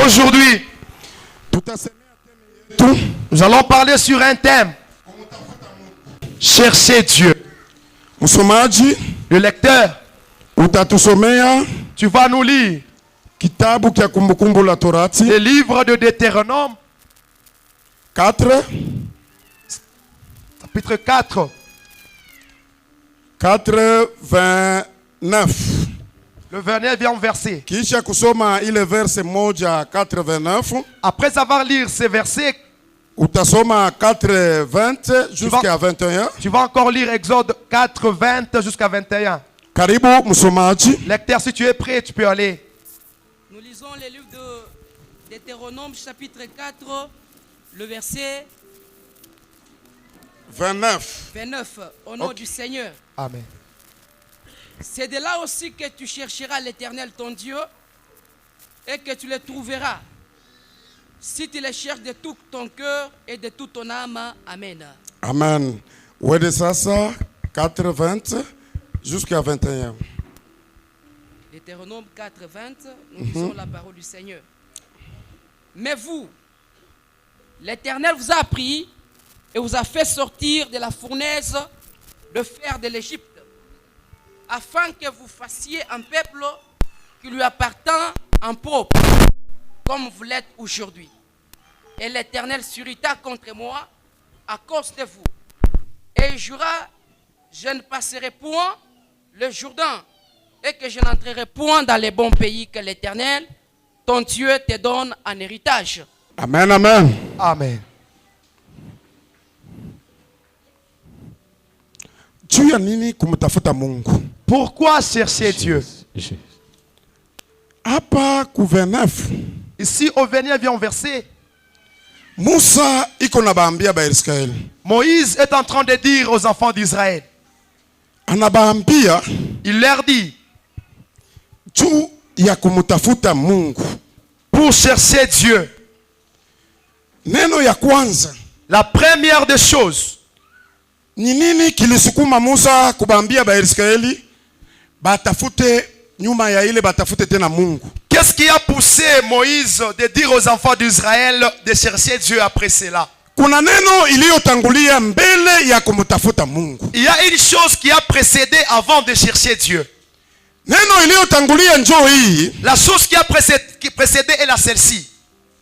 Aujourd'hui, nous allons parler sur un thème. Chercher Dieu. Le lecteur, tu vas nous lire le livre de Deutéronome, 4, chapitre 4, 29. le dernier verset. Kisha kusoma ile verse moja 89, Après avoir lu ces versets, utasoma 4:20 jusqu'à 21. tu vas encore lire Exode 4, 20 jusqu'à 21. Karibu msomaji. Lecteur, si tu es prêt, tu peux aller. Nous lisons le livre de Deutéronome chapitre 4, le verset 29. 29, au nom du Seigneur. Amen. C'est de là aussi que tu chercheras l'Éternel ton Dieu et que tu le trouveras, si tu le cherches de tout ton cœur et de toute ton âme. Amen. Amen. Wede sasa 4:20 jusqu'à 21. Deutéronome 4, 20, nous lisons la parole du Seigneur. Mais vous, l'Éternel vous a appris et vous a fait sortir de la fournaise de fer de l'Égypte, afin que vous fassiez un peuple qui lui appartient en propre, comme vous l'êtes aujourd'hui. Et l'Éternel s'irrita contre moi à cause de vous. Et il jura, je ne passerai point le Jourdain, et que je n'entrerai point dans les bons pays que l'Éternel, ton Dieu, te donne en héritage. Amen, amen. Amen. Juu ya nini kumtafuta Mungu? Pourquoi chercher Dieu? Hapa ku 29. Ici, au dernier verset, Musa iko na baambia ba Israeli. Moïse est en train de dire aux enfants d'Israël, Anabaambia il leur dit, juu ya kumtafuta Mungu. pour chercher Dieu, Neno ya kwanza, la première des choses, ni nini kilisukuma Musa kubaambia ba Israeli batafute nyuma ya ile batafute tena Mungu? qu'est-ce qui a poussé Moïse de dire aux enfants d'Israël de chercher Dieu après cela? Kuna neno iliyotangulia mbele ya kumtafuta Mungu. Il y a une chose qui a précédé avant de chercher Dieu. Neno iliyotangulia njoo hii, La chose qui a précédé est la celle-ci.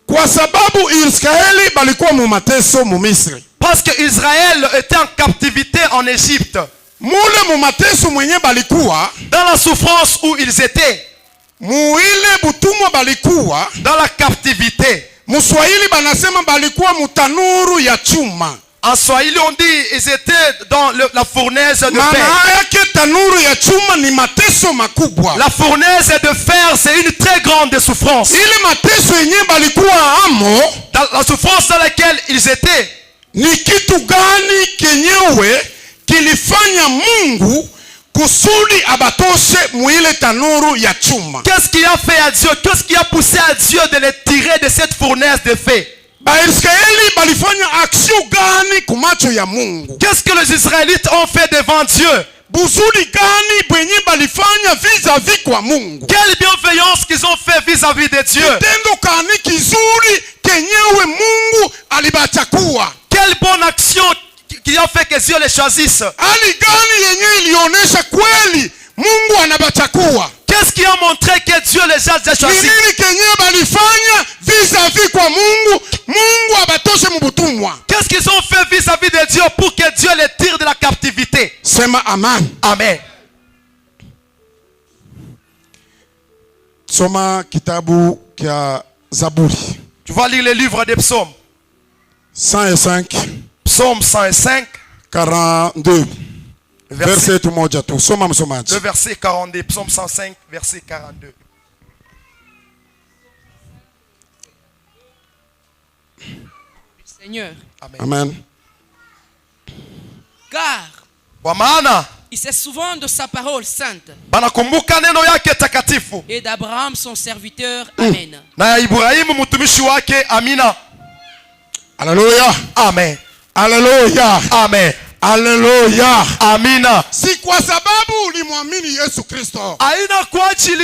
kwa sababu Israeli balikuwa mu mateso mu Misri. Parce que Israël était en captivité en Égypte. Mule mu mateso mwenye balikuwa, Dans la souffrance où ils étaient, mu ile butumwa balikuwa, dans la captivité. Muswahili banasema balikuwa mutanuru ya chuma. En Swahili, on dit ils étaient dans la fournaise de Maana fer. yake tanuru ya chuma ni mateso makubwa. La fournaise de fer, c'est une très grande souffrance. Ile mateso yenye balikuwa amo, Dans la souffrance dans laquelle ils étaient, ni kitu gani kenyewe kilifanya Mungu kusudi abatoshe muile tanuru ya chuma? qu'est-ce qui a fait à Dieu? Qu'est-ce qui a poussé à Dieu de les tirer de cette fournaise de feu? Baisraeli balifanya action gani kumacho ya Mungu? Qu'est-ce que les Israélites ont fait devant Dieu? Buzuri gani bwenye balifanya vis-à-vis kwa Mungu? Quelle bienveillance qu'ils ont fait vis-à-vis de Dieu. Tendo kani kizuri kenyewe Mungu alibachakua? Quelle bonne action qui a fait que Dieu les choisisse. Ali gani yenye ilionesha kweli Mungu anabachakua? Qu'est-ce qui a montré que Dieu les a déjà choisis? Nini kenyewe balifanya vis-à-vis kwa Mungu, Mungu abatoshe mubutumwa? Qu'est-ce qu'ils ont fait vis-à-vis de Dieu pour que Dieu les tire de la captivité? Sema amen. Amen. Soma kitabu kia Zaburi Tu vas lire le livre des psaumes. 105 Psaume 105, 42 verset, verset moja tu. Soma msomaji. le verset 42. Psaume 105, verset 42. Seigneur, Amen. Amen. car Kwa maana il se souvient de sa parole sainte banakumbuka neno yake takatifu et d'Abraham son serviteur. Amen. na ya Ibrahimu mtumishi wake. Amina. Haleluya. Amen. Haleluya. Amen. Haleluya. Amina. Si kwa sababu ulimwamini Yesu Kristo. Aina kwa ajili,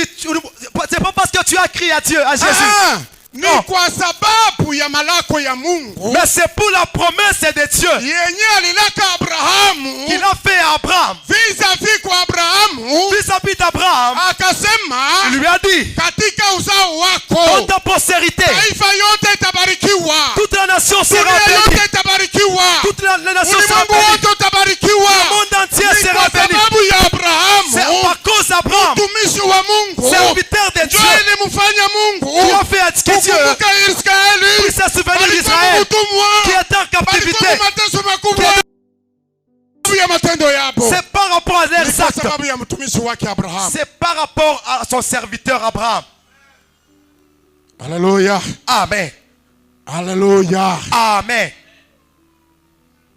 c'est pas parce que tu as crié à Dieu, à Jésus. Ni Non. kwa sababu ya malako ya Mungu Mais c'est pour la promesse de Dieu yenye alilaka Abrahamu qu'il a fait à Abraham. vis-à-vis kwa Abrahamu, Vis-à-vis d'Abraham, akasema il lui a dit, katika uzao dans wako ta postérité, taifa yote itabarikiwa, toute la nation sera dunia bénie. yote itabarikiwa, Toute la nation sera ulimwengu bénie. wote utabarikiwa. Le monde entier Ni sera kwa béni. sababu ya C'est Abrahamu, par cause d'Abraham, mtumishi wa Mungu, serviteur de ndio Dieu, ilimfanya Mungu qui a fait que Dieu kukumbuka Israeli puisse se souvenir walikuwa d'Israël, utumwa, qui est en captivité. walikuwa mateso makubwa sababu ya matendo yabo. C'est par rapport à leurs Ni kwa actes. sababu ya mtumishi wake Abrahamu. C'est par rapport à son serviteur Abraham. Haleluya, Amen. haleluya. Amen.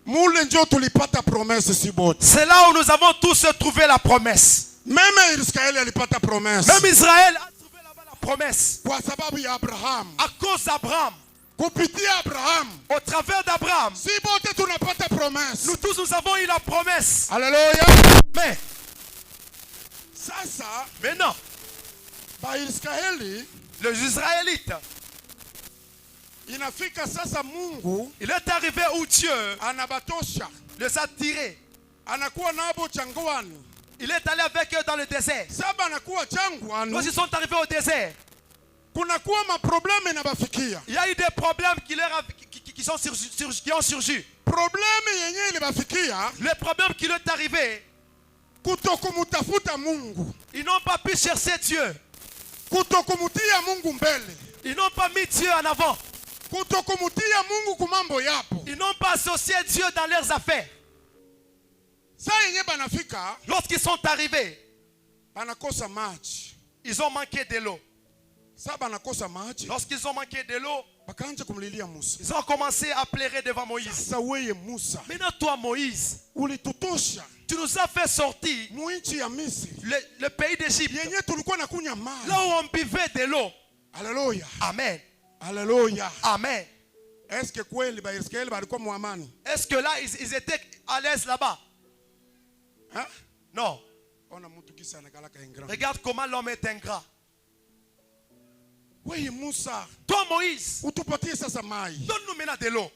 Mule ndio tulipata promesse si bote. C'est là où nous avons tous trouvé la promesse. Meme Israeli alipata promesse Même Israël a trouvé là-bas la promesse. kwa sababu ya Abraham. À cause d'Abraham, Kupitia Abraham au travers d'Abraham, si bote tunapata promesse. nous tous nous avons eu la promesse. Haleluya. Mais Sasa maintenant, ba Israeli les Israélites, inafika sasa, Mungu il est arrivé où Dieu anabatosha, les a tirés. anakuwa nabo changwani. Il est allé avec eux dans le désert. Saba anakuwa changwani, Quand ils sont arrivés au désert, kunakuwa maprobleme inabafikia. il y a eu des problèmes qui ont surgi. Probleme yenye ilibafikia Les problèmes qui leur est arrivé, kutokumutafuta Mungu, ils n'ont pas pu chercher Dieu. kutokumutia Mungu mbele, Ils n'ont pas mis Dieu en avant. kutokumutia Mungu kumambo yapo. Ils n'ont pas associé Dieu dans leurs affaires. Saa yenye banafika Lorsqu'ils sont arrivés, banakosa maji. ils ont manqué de l'eau. Saa banakosa maji, Lorsqu'ils ont manqué de l'eau, bakaanza kumlilia Musa. ils ont commencé à pleurer devant Moïse. Sasa weye Musa, Maintenant toi Moïse, ulitutosha tu nous as fait sortir muinchi ya Misri le pays d'Égypte, yenye tulikuwa nakunya maji. là où on buvait de l'eau. Haleluya, Amen. haleluya. Amen. Eske kweli ba Israeli balikuwa muamani? Est-ce que là, ils étaient à l'aise là-bas? Hein? Non. Ona mtu kisa anakalaka ingrat. Regarde comment l'homme est ingrat. Weye Musa, Toi Moïse, utupatie sasa mai, donne-nous maintenant de l'eau.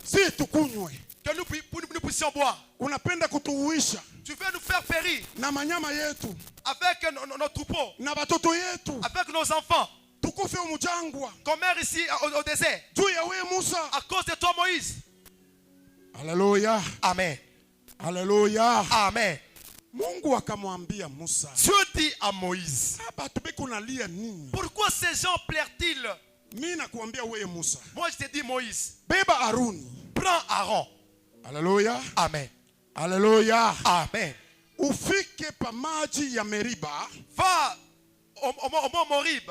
si tukunywe. Que nous puissions boire. Unapenda kutuuisha Tu veux nous faire périr na manyama yetu avec nos troupeaux, na batoto yetu, avec nos enfants, tukufe umujangwa qu'on meurt ici au désert. juu ya weye Musa. À cause de toi Moïse. Haleluya, Amen. haleluya. Amen. Mungu akamwambia Musa, Dieu dit à Moïse, batu beko nalia nini? pourquoi ces gens pleurent-ils? Mimi nakuambia weye Musa, Moi je te dis Moïse, beba Aruni. prends Aaron. Haleluya, Amen. haleluya. Amen. Ufike pa maji ya Meriba, Va au mont Morib.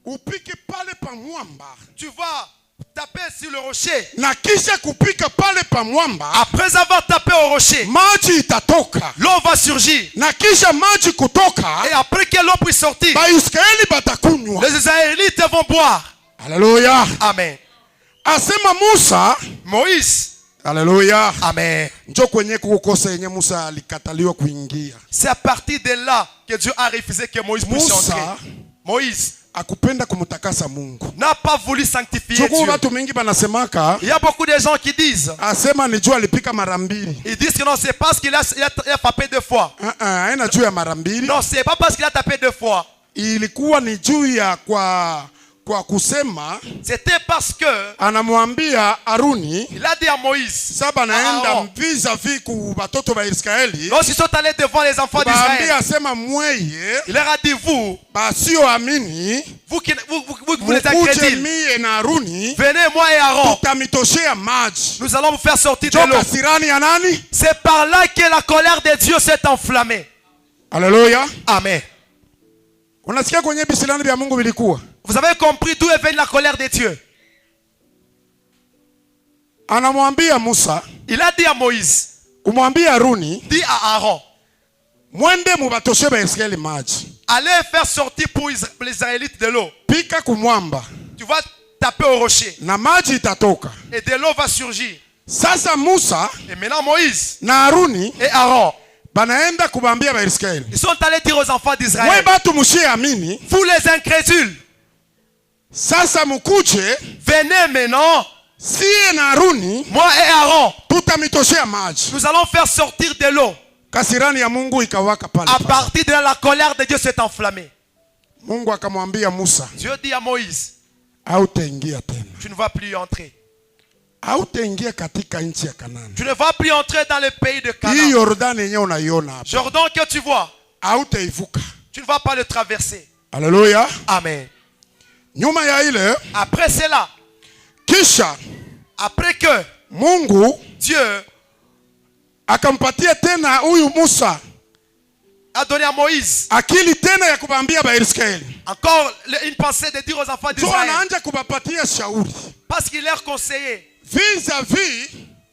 upike pale pa mwamba, Tu vas taper sur le rocher. na kisha kupika pale pa mwamba, Après avoir tapé au rocher, maji itatoka. l'eau va surgir. Na kisha maji kutoka, Et après que l'eau puisse sortir, Baisraeli batakunywa. les Israélites vont boire. Haleluya. Amen. Asema Musa, Moïse. haleluya, Amen. njo kwenye kukosa yenye Musa alikataliwa kuingia. C'est à partir de là que Dieu a refusé que Moïse puisse entrer. Musa Moïse akupenda kumutakasa Mungu. n'a pas voulu sanctifier Chuku Dieu. watu mingi banasemaka, Il y a beaucoup de gens qui disent, asema ni juu alipika mara mbili. ils disent que non, c'est parce qu'il a tapé 2 fois. Haina juu ya mara mbili. Non, c'est pas parce qu'il a tapé 2 fois. Ilikuwa ni juu ya kwa kusema C'était parce que anamwambia Aruni il a dit à Moïse, saba naenda Aaron, vis-à-vis ku batoto ba Israeli, lorsqu'ils sont allés devant les enfants baambia d'Israël, asema mweye il leur a dit, vous basioamini les mukuje incrédules, mie na Aruni venez moi et Aaron, tutamitoshea maji. nous allons vous faire sortir de Njo l'eau. kasirani ya nani? C'est par là que la colère de Dieu s'est enflammée. Haleluya. Amen. Unasikia kwenye bisilani vya Mungu vilikuwa Vous avez compris d'où est venue la colère de Dieu. anamwambia Musa, Il a dit à Moïse, umwambie Aruni dit à Aaron, mwende mubatoshe ba Israeli maji, allez faire sortir pour les Israélites de l'eau. pika kumwamba Tu vas taper au rocher na maji itatoka. et de l'eau va surgir. Sasa Musa Et maintenant Moïse na Aruni et Aaron, banaenda kubambia ba Israeli, ils sont allés dire aux enfants mwe d'Israël, batu mushiamini, vous les incrédules, Sasa mukuje venez maintenant, sie na Haruni moi et Aaron, tutamitoshea maji. nous allons faire sortir de l'eau. Kasirani ya Mungu ikawaka pale. À partir de là, la colère de Dieu s'est enflammée. Mungu akamwambia Musa, Dieu dit à Moïse, hautaingia tena. tu ne vas plus y entrer. Hautaingia katika nchi ya Kanaani. Tu ne vas plus entrer dans le pays de Hii Canaan. Yordani yenyewe unaiona hapa. Jordan que tu vois, Hautaivuka. tu ne vas pas le traverser. Haleluya. Amen. Nyuma ya ile Après cela, kisha après que Mungu Dieu akampatia tena huyu Musa a donné à Moïse akili tena ya kubambia Baisraeli. encore une pensée de dire aux enfants So d'Israël, anaanza kubapatia shauri parce qu'il leur conseillait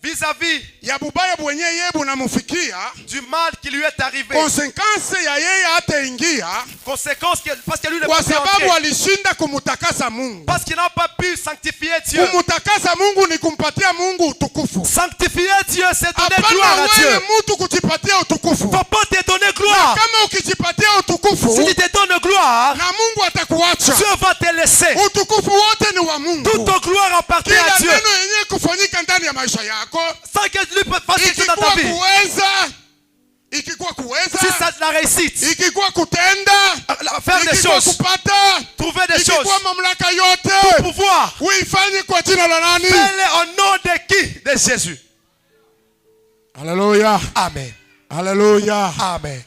vis-à-vis ya bubaya bwenye yeye bunamufikia, du mal qui lui est arrivé. konsekansi ya yeye hataingia Conséquence, parce que lui ne kwa pouvait sababu entrer. alishinda kumutakasa Mungu. Parce qu'il n'a pas pu sanctifier Dieu. Kumutakasa Mungu ni kumpatia Mungu utukufu. Sanctifier Dieu, c'est donner Hapana gloire à Dieu. wewe mtu kujipatia utukufu. Faut pas te donner gloire. Kama ukijipatia utukufu Si tu te donnes gloire, na Mungu atakuacha. Dieu va te laisser. Utukufu wote ni wa Mungu. Toute gloire appartient Kila à Dieu. neno yenyewe kufanyika ndani ya maisha yako, Sans que lui fasse quelque chose dans ta vie. ikikuwa kuweza, Si ça la réussite, ikikuwa kutenda, faire des ikikuwa choses, kupata, trouver des choses, ikikuwa mamlaka yote, pouvoir, uifanye kwa jina la nani? fais-le au nom de qui? De Jésus. Haleluya. Amen. Haleluya. Amen.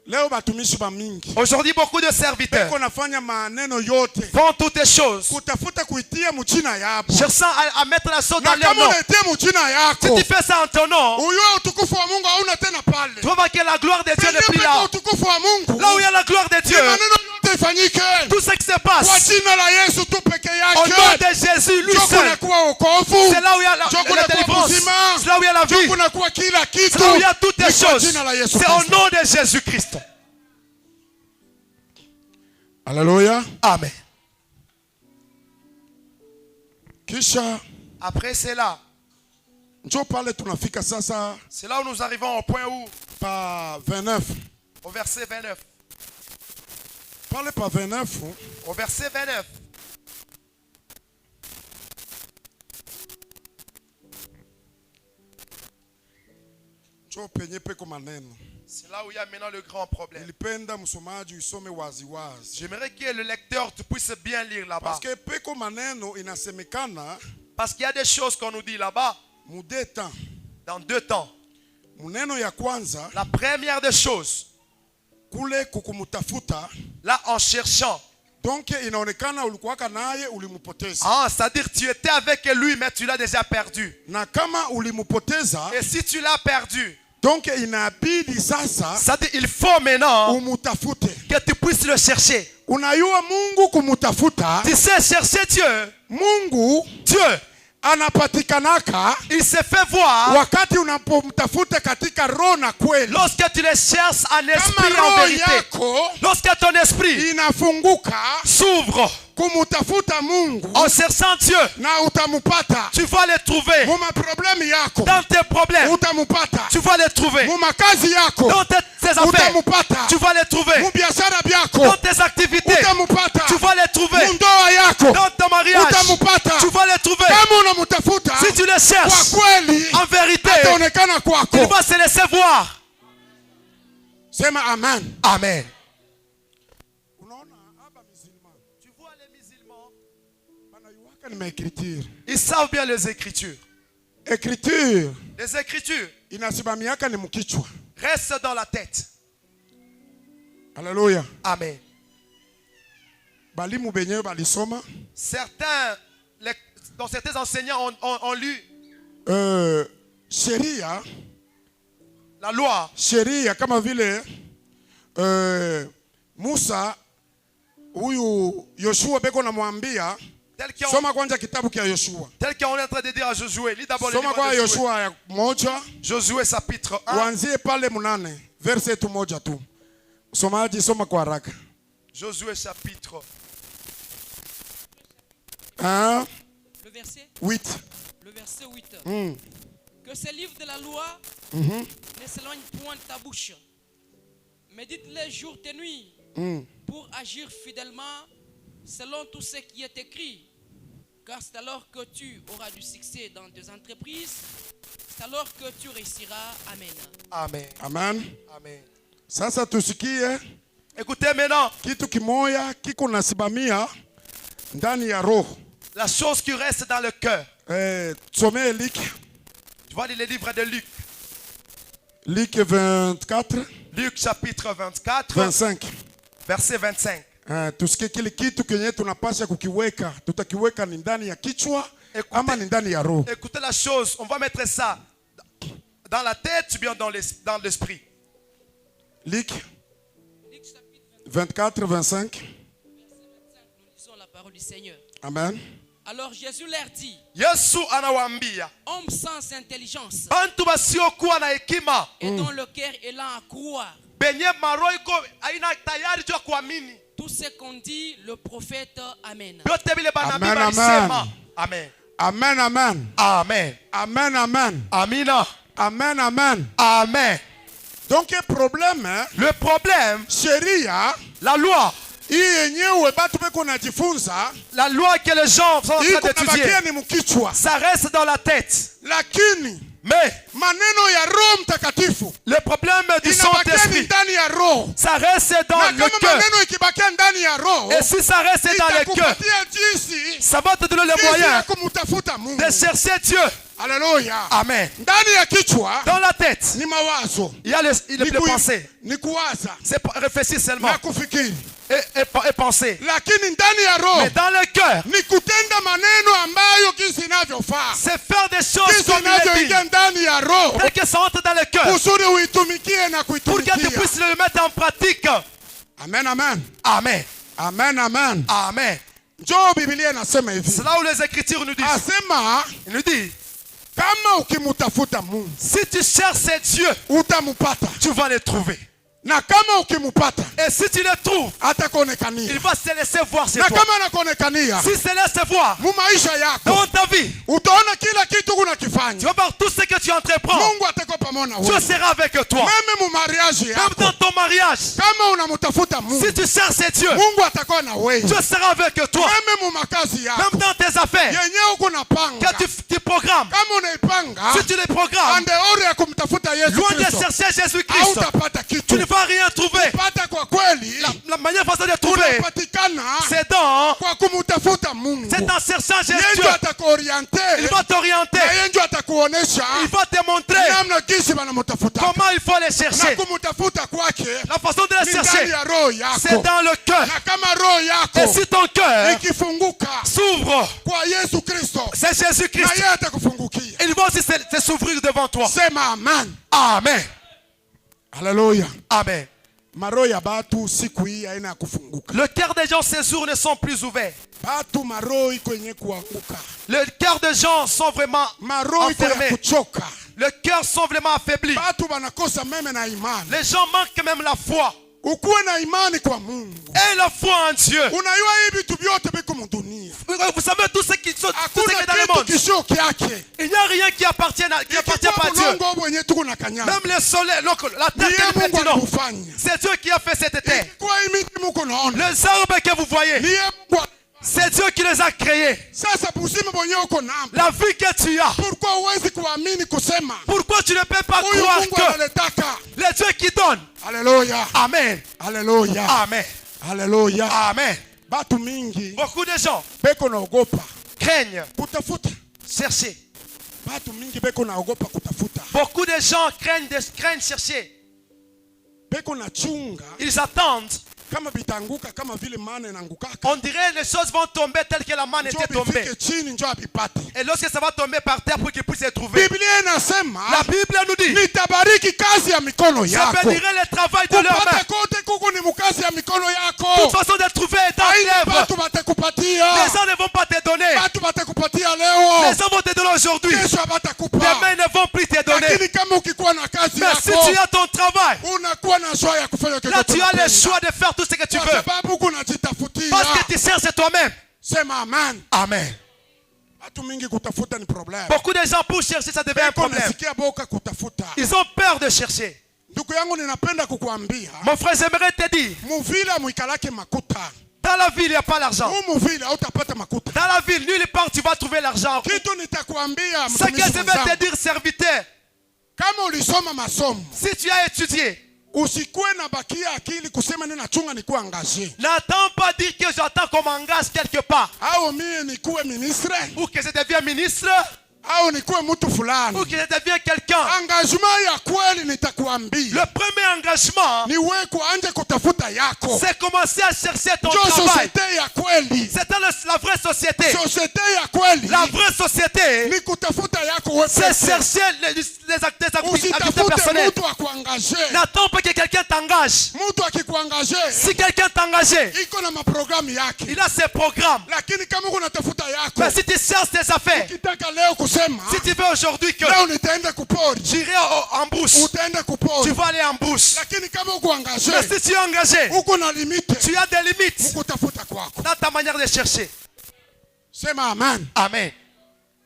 Leo batumishi ba mingi Aujourd'hui, beaucoup de serviteurs beko nafanya maneno yote font toutes les choses, kutafuta kuitia mchina yako, cherchant à mettre la chose dans na leur kama nom. unaitia mchina Si yako, tu fais ça en ton nom, uyo utukufu wa Mungu hauna tena pale. tu vas voir que la gloire de Dieu n'est plus Penye là. utukufu wa Mungu, Là où il y a la gloire de Dieu, maneno yote ifanyike tout ce qui se kwa passe, jina la Yesu tu peke au nom yake. de Jésus, lui Ndio seul. kunakuwa wokovu, C'est là où il y a la ndio kunakuwa délivrance. uzima, C'est là où il y a la ndio vie. kunakuwa kila kitu. C'est là où il y a toutes les Ni kwa choses. jina la Yesu C'est au Kristo. nom de Jésus-Christ. Haleluya. Amen. Kisha Après cela, njoo pale tunafika sasa c'est là où nous arrivons au point où, pa 29. au verset 29. Pale pa 29 Au verset 29. njoo penye peko maneno. C'est là où il y a maintenant le grand problème. Nilipenda msomaji usome waziwazi, J'aimerais que le lecteur tu puisses bien lire là-bas. parce que peko maneno inasemekana Parce qu'il y a des choses qu'on nous dit là-bas mu deux temps. dans deux temps. Muneno ya kwanza La première des choses, kule kukumutafuta, là en cherchant. donc inaonekana ulikuwaka naye ulimupoteza, Ah, c'est-à-dire tu étais avec lui mais tu l'as déjà perdu. na kama ulimupoteza, Et si tu l'as perdu, donc inabidi sasa c'est-à-dire il faut maintenant umutafute. que tu puisses le chercher. Unayua Mungu kumutafuta, Tu sais chercher Dieu. Mungu Dieu, anapatikanaka il se fait voir wakati unapomtafuta katika roho na kweli. lorsque tu le cherches en Kama esprit et en roho vérité. yako Lorsque ton esprit inafunguka s'ouvre kumutafuta Mungu, en cherchant Dieu, na utamupata. tu vas le trouver. Muma problemi yako Dans tes problèmes, utamupata. tu vas le trouver. Muma kazi yako Dans tes affaires, utamupata. tu vas le trouver. Mu biashara byako Dans tes activités, utamupata. tu vas le trouver. Mu ndoa yako Dans ton mariage, utamupata. tu vas le trouver. Kama unamutafuta Si tu le kwa cherches kweli, en vérité, ataonekana kwako. il va se laisser voir. Sema amen. Amen. Unaona hapa musulman Tu vois les musulmans, banayuwaka ni maekriture. ils savent bien les écritures. Ekriture Les écritures inasimamiaka ni mkichwa. restent dans la tête. Haleluya. Amen. Balimu benyewe balisoma Certains, dont certains enseignants ont lu sheria, la loi. sheria kama vile Musa huyu Yoshua beko namwambia soma kwanza kitabu kia Yoshua. Tel qu'on est en train de dire à Josué. Lis d'abord le Soma livre kwa de Josué. Yoshua ya moja, Josué chapitre 1. uanzie pale munane, verse tu moja tu. Somaji soma kwa haraka. Josué chapitre 1 Le verset, 8. le verset 8. Que ces livres de la loi ne s'éloignent point de ta bouche. Médite les jours et nuits pour agir fidèlement selon tout ce qui est écrit. Car c'est alors que tu auras du succès dans tes entreprises. C'est alors que tu réussiras. Amen. Amen. Amen. Amen. Sasa tusikie Écoutez maintenant, kitu kimoya kiko nasimamia ndani ya roho. la chose qui reste dans le cœur. Tusomee Luc. Tu vois le livre de Luc. Luc 24, Luc chapitre 24, 25. verset 25. Tusikie kile kitu kenye tunapasha kukiweka. Tutakiweka ni ndani ya kichwa Écoutez. ama ni ndani ya roho. Écoutez la chose, on va mettre ça dans la tête ou bien dans l'esprit. Luc Luc chapitre 24, 25. verset 25, nous lisons la parole du Seigneur. Amen. Alors Jésus leur dit, Yesu anawaambia, homme sans intelligence bantu basiokuwa na hekima, et dont le cœur est lent à croire benye maro iko haina tayari juu ya kuamini. tout ce qu'on dit le prophète. Amen. Vyote vile banabii Amen, balisema. Amen. Amen, amen. Amen. Amen, amen. Amina. Amen, amen. Amen. Donc problème, Le problème, sheria la loi. hii yenyewe batu beko najifunza La loi que les gens sont en iko train d'étudier, nabakia ni mkichwa, ça reste dans la tête. lakini Mais maneno ya Roho Mtakatifu le problème du inabakia ni Saint-Esprit, ndani ya roho, ça reste dans na le kama cœur. maneno ikibakia ndani ya roho Et si ça reste dans le cœur, itakupatia jinsi ça va te donner les jinsi ya moyens kumtafuta Mungu. de chercher Dieu. Haleluya. Amen. Ndani ya kichwa Dans la tête, ni mawazo, il y a les pensées. ni kuwaza C'est pour réfléchir seulement na kufikiri, et penser. lakini ndani ya roho Mais dans le cœur, ni kutenda maneno ambayo jinsi inavyofaa, c'est faire des choses jinsi comme il est dit, inavyoingia ndani ya roho, tel que ça entre dans le cœur, kusudi uitumikie na pour que tu kuitumikia. puisses le mettre en pratique. Amen, amen. Amen. Amen, amen. Amen. Njoo Biblia inasema hivi, C'est là où les Écritures nous disent. asema Il nous dit, kama ukimutafuta Mungu si tu cherches Dieu, utamupata, tu vas le trouver. na kama ukimupata Et si tu le trouves, atakuonekania, il va se laisser voir chez na toi. kama anakuonekania S'il se laisse voir mu maisha yako, dans ta vie, utaona kila kitu tu unakifanya, vas voir tout ce que tu entreprends. Mungu atakuwa pamoja na Dieu wewe. sera avec toi. Meme mu mariage Même yako, dans ton mariage, kama unamutafuta Mungu, si tu cherches Dieu, Mungu atakuwa na wewe. Dieu sera avec toi. Meme mu makazi yako, Même dans tes affaires, yenyewe uko napanga, que tu programmes, kama unaipanga si tu les programmes, andeori ya kumtafuta Yesu loin de Kristo, chercher Jésus-Christ, hautapata tu kitu. ne vas rien trouver. Pata kwa kweli La meilleure façon de trouver, unapatikana c'est dans, kwa kumutafuta Mungu. c'est en cherchant Yeye Jésus. ndio atakuoriente, Il va t'orienter, na yeye ndio atakuonesha il va te montrer namna jinsi wanamutafuta. comment il faut les Na chercher. kumutafuta kwake La façon de les ni ndani chercher, ya roho c'est yako, dans le cœur. na kama roho Et yako si ton cœur ikifunguka s'ouvre, kwa Yesu Kristo, c'est na Jésus-Christ. yeye atakufungukia. Il va aussi se s'ouvrir devant toi. Sema amen. Amen. Haleluya. Amen. Maroho ya batu siku hii haina ya kufunguka. Le cœur des gens, ces jours ne sont plus ouverts. Batu maroho iko yenye kuanguka, Le cœur des gens sont vraiment maroho iko ya enfermés. kuchoka. Le cœur sont vraiment affaiblis. Batu banakosa meme na imani. Les gens manquent même la foi. Ukuwe na imani kwa Mungu. Et la foi en Dieu. Unajua hivi vitu vyote viko mdunia, Vous savez tout ce qui est dans hakuna le kitu monde. kisho kyake. Il n'y a rien qui appartient pas à Dieu. Mulongo wenye tuko na kanyama, Même le soleil, la terre niye que nous Mungu pétinons, alikufanya. c'est Dieu qui a fait cette terre. Kwa imiti muko naona, Les arbres que vous voyez, niye Mungu. c'est Dieu qui les a créés. Sasa busima mwenye uko namba, La vie que tu as. pourquoi uwezi kuamini kusema Pourquoi tu ne peux pas huyu croire Mungu que analetaka? le Dieu qui donne. Haleluya, Amen. haleluya, Amen. haleluya. Amen. Batu mingi Beaucoup de gens beko naogopa craignent kutafuta. chercher. Batu mingi beko naogopa kutafuta, Beaucoup de gens craignent chercher. beko na chunga Ils attendent. kama bitanguka kama vile mana inaangukaka, On dirait les choses vont tomber telles que la manne njo était tombée. bifike chini njo abipate. Et lorsque ça va tomber par terre pour qu'ils puissent les trouver. Biblia inasema La Bible nous dit, nitabariki kazi ya mikono je yako. bénirai le travail de leurs Kupata mains. kote kuku ni mukazi ya mikono Toute yako. façon de trouver est dans Haina l'œuvre. batu batakupatia, Les gens ne vont pas te donner. batu batakupatia leo, Les gens vont te donner aujourd'hui. kesho abatakupa. Demain, ils ne vont plus te donner. Lakini kama ukikuwa na kazi Mais si yako, tu as ton travail, unakuwa na choix ya kufanya là chochote tu as le unapenda. choix de faire tout ce que tu Kwa veux. sababu kunajitafutia. Parce que tu cherches toi-même. Sema amen. Amen. Watu mingi kutafuta ni problem. Beaucoup de gens pour chercher, ça devient un Beko problème. nasikia boka kutafuta. Ils ont peur de chercher. Ndugu yangu ninapenda kukuambia, Mon frère, j'aimerais te dire, muvila mwikalake makuta. Dans la ville, il n'y a pas l'argent. Humu vile hautapata makuta. Dans la ville, nulle part tu vas trouver l'argent. Kitu nitakwambia Ce que mtumishi je vais te mwenzangu, dire, serviteur, kama ulisoma masomo, si tu as étudié, usikuwe na bakia akili kusema nina chunga nikuwa angaje. n'attends pas dire que j'attends qu'on m'engage quelque part. Au mie nikuwe ministre, Ou que je deviens ministre, au nikuwe mtu fulani. ou que je deviens quelqu'un. Engagement ya kweli nitakwambia. Le premier engagement, Ni wewe kuanza kutafuta yako. c'est commencer à chercher ton Ndio travail. societe ya kweli. C'était la vraie société. Societe ya kweli. La vraie société, Ni kutafuta yako wewe c'est peke. chercher les activités Usitafute personnelles. mtu akuangaje. N'attends pas que quelqu'un t'engage. Mtu akikuangaje, Si quelqu'un t'engage, iko na maprogramu yake. il a ses programmes. Lakini kama unatafuta yako, Mais si tu cherches tes affaires, ukitaka leo kusema si tu veux aujourd'hui que leo nitaenda kupori, j'irai en brousse, utaenda tu kupori. vas aller en brousse. Lakini kama ukuangaje, Mais si tu es engagé, uko na limite, tu as des limites ukutafuta kwako. dans ta manière de chercher. Sema amen. Amen.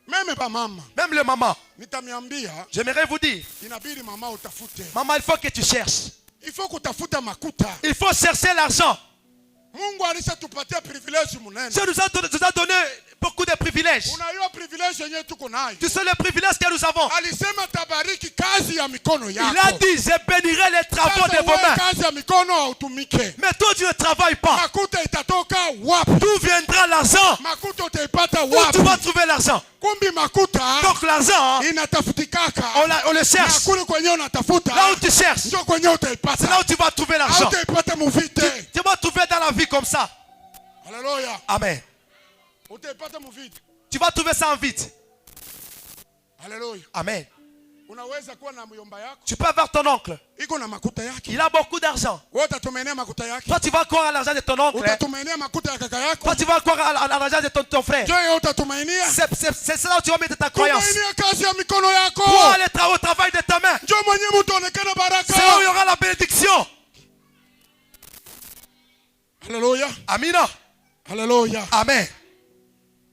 Meme ba mama, Même le maman, nitamiambia j'aimerais vous dire, inabidi mama utafute. maman, il faut que tu cherches. Il faut kutafuta makuta. Il faut chercher l'argent. Mungu alishatupatia privilege munene. Dieu nous a donné beaucoup de privilèges. Unajua privilege yenyewe tuko nayo. Tu sais le privilège que nous avons. Alisema tabariki kazi ya mikono yako. Il a dit, je bénirai les travaux Sasa de vos wewe mains. kazi ya mikono hautumike. Mais toi, tu ne travailles pas. Makuta itatoka wapi? D'où viendra l'argent? Makuta utaipata Où wapi? tu vas trouver l'argent? Kumbi makuta Donc l'argent, inatafutikaka. on le Na cherche. kule kwenye unatafuta Là où tu cherches, ndio kwenye c'est là utaipata. où tu vas trouver l'argent. Hautaipata muvite. Tu vas trouver dans la vie comme ça. Haleluya. Amen. Utaipata muvite. Tu vas trouver ça en vite. Haleluya. Amen. Unaweza kuwa na myomba yako. Tu peux avoir ton oncle. Iko na makuta yake. Il a beaucoup d'argent. Wewe utatumenia makuta yake. Toi, tu vas croire à l'argent de ton oncle. Utatumenia makuta ya kaka yako. Toi, tu vas croire à l'argent de ton frère. Ndio yeye utatumainia. C'est là où tu vas mettre ta croyance. Tumainia kazi ya mikono yako. Crois au travail de ta main. Ndio mwenye mtu onekana baraka. C'est là où il y aura la bénédiction. Haleluya. Amina. Haleluya. Amen.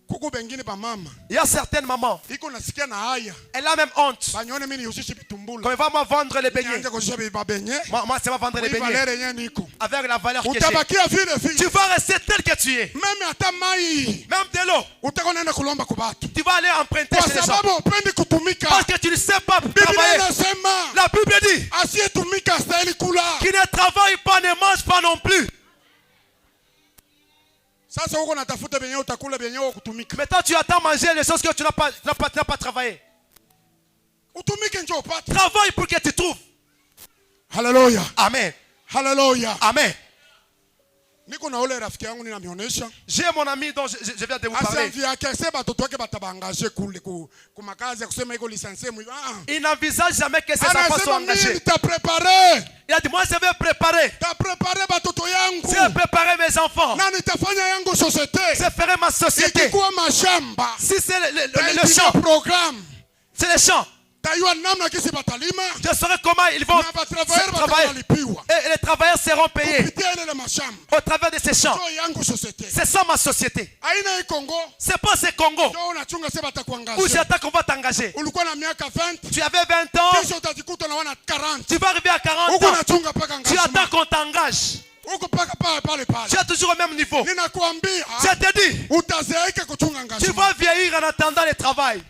Kuku bengine ba mama. Il y a certaines mamans, Iko nasikia na haya. elle a même honte. Banyone mimi niushishi Quand bitumbula. il va me vendre les beignets, Nianze kuzisha ba benye. moi c'est va vendre les Ni beignets valere yenyewe niko. avec la valeur que j'ai. Utabakia vile vile. Tu vas rester tel que tu es. Meme hata mai. Même de l'eau, Utakwenda kulomba kwa watu. tu vas aller emprunter Kwa chez les gens. sababu upendi kutumika. Parce que tu ne sais pas Biblia travailler. inasema La Bible dit, asiyetumika astahili kula. qui ne travaille pas ne mange pas non plus. Sasa huko natafuta benye utakula benye wewe kutumika. Maintenant tu attends manger les choses que tu n'as pas travaillé. Utumike njoo upate. Travaille pour que tu trouves. Haleluya. Amen. Haleluya. Amen. Niko na ule rafiki yangu ninamionyesha. J'ai mon ami dont je viens de vous parler. Asante yake sema watoto wake batabangaje kule ku makazi ya kusema iko licencié mwi. Il n'envisage jamais que ses enfants soient Anasema mimi engagés. nitaprepare. Il a dit, moi je vais préparer. Taprepare watoto yangu. Je vais préparer mes enfants. Na nitafanya yangu societe. Je ferai ma société. Ikikuwa mashamba. Si c'est le champ, programme. c'est le champ. Tayua namna kisi batalima. Je saurai comment ils vont Na batravailleur travailler. batalipiwa. Et les travailleurs seront payés Kupitia ile mashamba. au travers de ces champs. Ndio yangu societe. C'est ça ma société. Aina hii Kongo. C'est pas ce Congo Ndio unachunga sema où batakuangaje. j'attends qu'on va t'engager. Ulikuwa na miaka 20. Tu avais 20 ans, Kisha utajikuta na wana 40. tu vas arriver à 40 Huko ans, unachunga paka tu attends engagement. qu'on t'engage. Huko paka pale pale. Tu es toujours au même niveau. Ninakuambia Je te dis, utazeeka kuchunga tu engagement. vas vieillir en attendant le travail.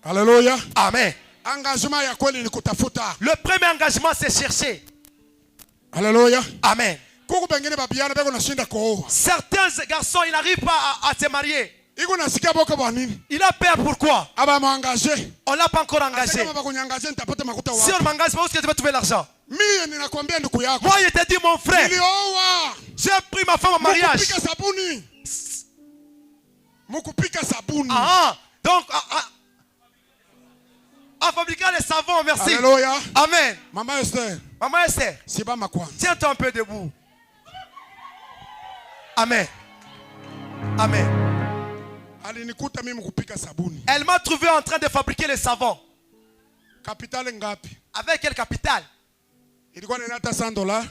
Haleluya. Amen. Engagement ya kweli ni kutafuta. Le premier engagement, c'est chercher. Haleluya. Amen. Kuku bengine babiana beko nashinda kooa. Certains garçons, ils n'arrivent pas à se marier. Iko nasikia boka bwa nini? Il a peur, pourquoi? Aba muangaje. On ne l'a pas encore engagé. Kama bakunyangaje nitapata makuta Si wapi? on m'engage pas, où est-ce que tu vas trouver l'argent? Mimi ninakwambia ndugu yako. Moi, je te dis, mon frère, Nilioa. j'ai pris ma femme en mariage. Mukupika sabuni. Mukupika sabuni. Ah, donc, en fabriquant les savons, merci. Haleluya. Amen. Mama Esther, Maman Esther, simama kwanza. tiens-toi un peu debout. Amen. Amen. Alinikuta mimi kupika sabuni. Elle m'a trouvé en train de fabriquer les savons. Kapitali ngapi? Avec quel capital? Ilikuwa ni hata $100.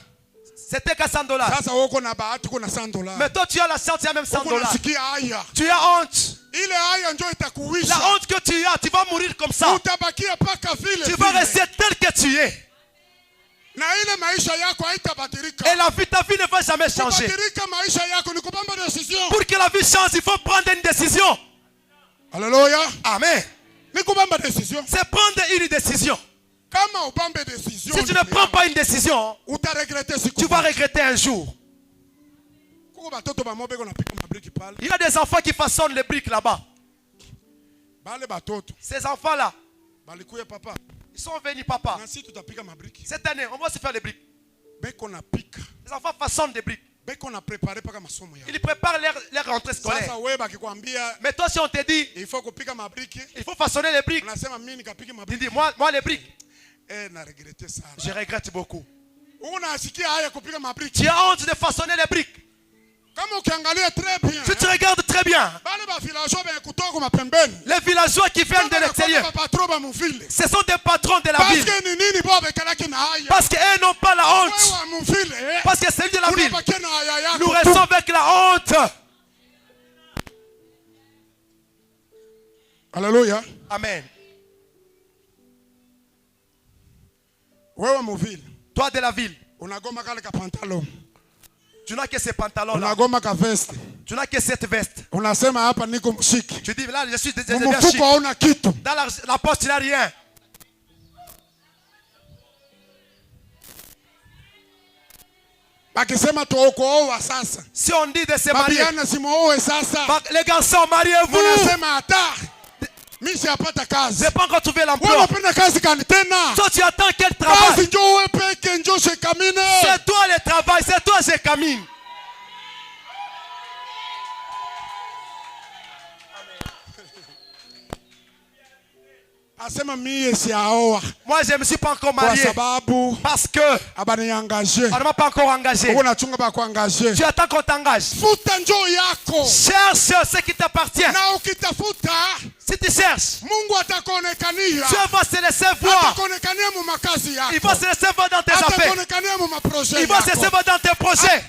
C'était qu'à $100. Sasa uko na bahati uko na $100. Mais toi, tu as la chance, tu as même $100. Uko nasikia haya. Tu as honte. Ile haya njoo itakuisha. La honte que tu as, tu vas mourir comme ça. Utabakia paka vile. Tu vas vile. rester tel que tu es. Na ile maisha yako haitabadirika. Et ta vie ne va jamais changer. Kubadirika maisha yako ni kubamba decision. Pour que la vie change, il faut prendre une décision. Alléluia. Amen. Ni kubamba decision. C'est prendre une décision. Kama ubambe decision. Si tu ne prends pas une décision, tu vas regretter un jour. Il y a des enfants qui façonnent les briques là-bas. Ces enfants-là, ils sont venus, papa. Cette année, on va se faire les briques. Les enfants façonnent des briques. Ils préparent leur rentrée scolaire. Mais toi, si on te dit, il faut façonner les briques, tu dis, moi les briques, je regrette beaucoup. Tu as honte de façonner les briques. Si tu regardes très bien, les villageois qui viennent de l'extérieur, ce sont des patrons de la ville. Parce qu'eux n'ont pas la honte. Parce que celui de la ville nous restons avec la honte. Alléluia. Amen. Toi de la ville, tu n'as que ces pantalons-là. Tu n'as que cette veste. Tu dis, là, je suis bien chic. Dans la poche, tu n'as rien. Si on dit de se marier, les garçons, mariez-vous. Je n'ai pas encore trouvé l'emploi. Toi, tu attends quel travail? C'est toi le travail, c'est toi je camine. Moi, je ne me suis pas encore marié. Parce que on ne m'a pas encore engagé. Tu attends qu'on t'engage. Cherche ce qui t'appartient. Si tu cherches, Dieu va se laisser voir. Il va se laisser voir dans tes affaires. Il va se laisser voir dans tes projets.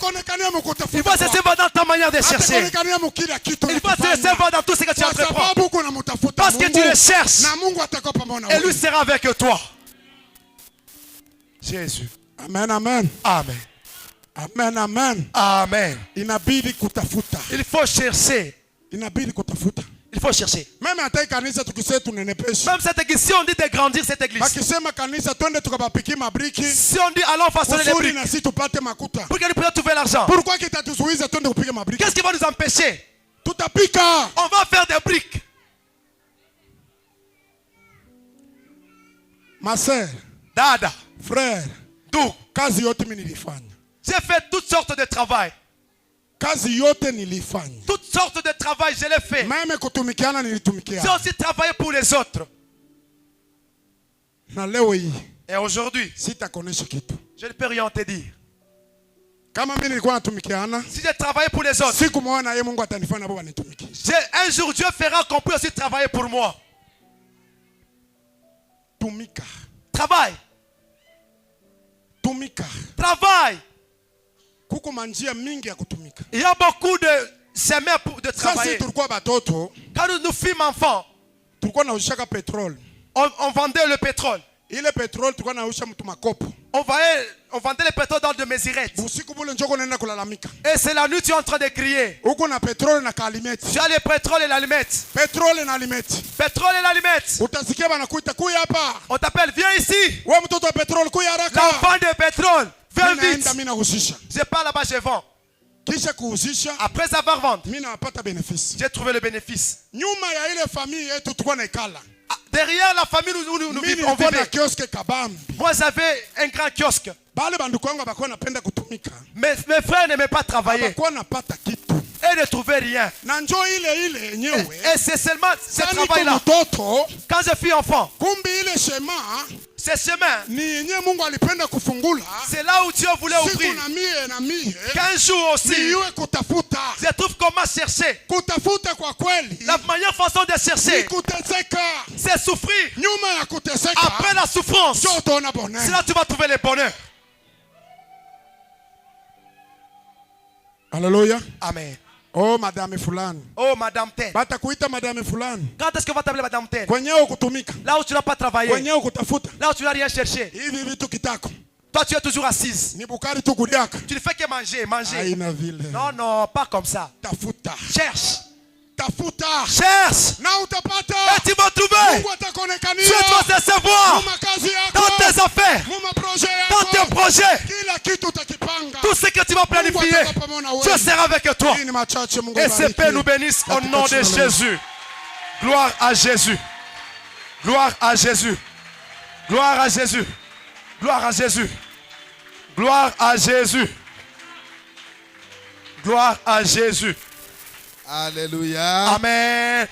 Il va se laisser voir dans ta manière de chercher. Il va se laisser voir dans tout ce que tu entreprends. Parce que tu le cherches. Et lui sera avec toi. Jésus. Amen, amen. Amen. Amen, amen. Amen. Inabidi kutafuta. Il faut chercher. Inabidi kutafuta. Il faut chercher. Même cette église, si on dit de grandir cette église, si on dit allons façonner les briques, pour que nous puissions trouver l'argent, qu'est-ce qui va nous empêcher? On va faire des briques. Ma soeur, Dada, frère, d'où? J'ai fait toutes sortes de travail. Toutes sortes de travail, je l'ai fait. J'ai aussi travaillé pour les autres. Et aujourd'hui, je ne peux rien te dire. Si j'ai travaillé pour les autres, un jour Dieu fera qu'on puisse aussi travailler pour moi. Travail. Travail. Il y a beaucoup de chemins de travailler. Quand nous fûmes enfants, on vendait le pétrole. On vendait le pétrole dans de mésirettes. Et c'est la nuit tu es en train de crier. Tu as le pétrole et l'allumette. Pétrole et l'allumette. On t'appelle, viens ici. L'enfant de pétrole, viens vite. Je pars là-bas, je vends. Après avoir vendu, j'ai trouvé le bénéfice. Derrière la famille où nous vivons, on vivait. Moi j'avais un grand kiosque. Mes frères n'aimaient pas travailler. Et ne trouvaient rien. Et c'est seulement ce travail-là. Quand je fus enfant, ce chemin, c'est là où Dieu voulait ouvrir. Qu'un jour aussi, je trouve comment chercher. La meilleure façon de chercher, c'est souffrir. Après la souffrance, c'est là que tu vas trouver le bonheur. Alléluia. Amen. Oh madame fulani. Oh madame Ten. Batakuita madame fulani. Quand est-ce qu'on va t'appeler madame Ten? Kwenye ukutumika. Là où tu n'as pas travaillé. Kwenye ukutafuta. Là où tu n'as rien cherché. Hivi vitu kitako. Toi, tu es toujours assise. Tu ne fais que manger, manger. Non, non, pas comme ça. Cherche. Cherche. Et tu vas trouver. Dieu doit se savoir dans tes affaires, dans tes projets. Tout ce que tu vas planifier, Dieu sera avec toi. Et ces paix nous bénissent au nom de Jésus. Gloire à Jésus. Gloire à Jésus. Gloire à Jésus. Gloire à Jésus. Gloire à Jésus. Gloire à Jésus. Alléluia. Amen.